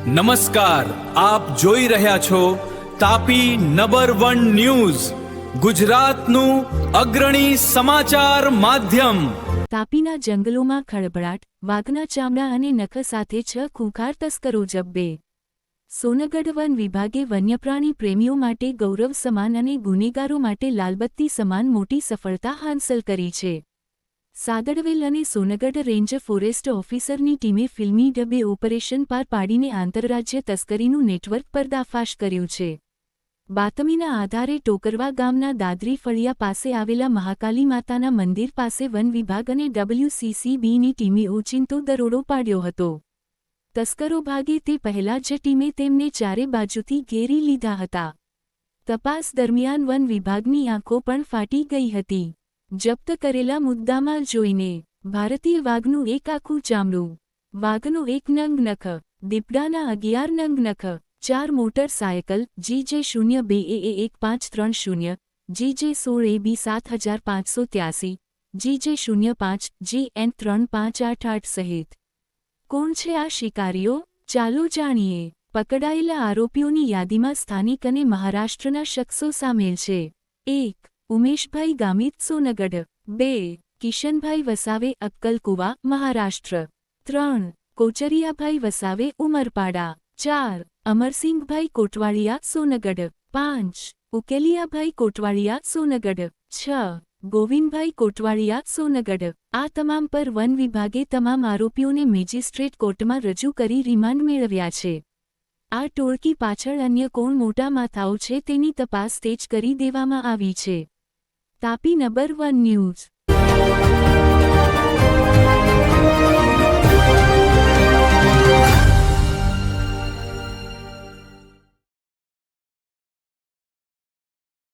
નમસ્કાર, આપ જોઈ રહ્યા છો તાપી નંબર 1 ન્યૂઝ, ગુજરાતનું અગ્રણી સમાચાર માધ્યમ। તાપીના જંગલોમાં ખળભળાટ, વાઘના ચામડા અને નખ સાથે 6 ખૂંખાર તસ્કરો જબ્બે। સોનગઢ વન વિભાગે વન્યપ્રાણી પ્રેમીઓ માટે ગૌરવ સમાન અને ગુનેગારો માટે લાલબત્તી સમાન મોટી સફળતા હાંસલ કરી છે। સાદડવેલ અને સોનગઢ રેન્જ ફોરેસ્ટ ઓફિસરની ટીમે ફિલ્મી ઢબે ઓપરેશન પાર પાડીને આંતરરાજ્ય તસ્કરીનું નેટવર્ક પર્દાફાશ કર્યું છે। બાતમીના આધારે ટોકરવા ગામના દાદરી ફળિયા પાસે આવેલા મહાકાલી માતાના મંદિર પાસે વન વિભાગ અને WCCBની ટીમે ઓચિંતો દરોડો પાડ્યો હતો। તસ્કરો ભાગે તે પહેલા જ ટીમે તેમને ચારે બાજુથી ઘેરી લીધા હતા। તપાસ દરમિયાન વન વિભાગની આંખો પણ ફાટી ગઈ હતી। જપ્ત કરેલા મુદ્દામાલ જોઈને ભારતીય વાઘનું એક આખું ચામડું, વાઘનો 1 નંગ નખ, દીપડાના 11 નંગ નખ, 4 motorcycle GJ02AA1530, GJ16AB 7583, GJ05, GN3588 સહિત। કોણ છે આ શિકારીઓ? ચાલો જાણીએ। પકડાયેલા આરોપીઓની યાદીમાં સ્થાનિક અને મહારાષ્ટ્રના શખ્સો સામેલ છે। 1. ઉમેશભાઈ ગામિત, સોનગઢ। 2. કિશનભાઈ વસાવે, અક્કલકુવા, મહારાષ્ટ્ર। 3. કોચરિયાભાઈ વસાવે, ઉમરપાડા। 4. અમરસિંહભાઈ કોટવાળિયા, સોનગઢ। 5. ઉકેલિયાભાઈ કોટવાળિયા, સોનગઢ। 6. ગોવિંદભાઈ કોટવાળિયા, સોનગઢ। આ તમામ પર વન વિભાગે તમામ આરોપીઓને મેજિસ્ટ્રેટ કોર્ટમાં રજૂ કરી રિમાન્ડ મેળવ્યા છે। આ ટોળકી પાછળ અન્ય કોણ મોટા માથાઓ છે તેની તપાસ તેજ કરી દેવામાં આવી છે। Tapi number 1 news.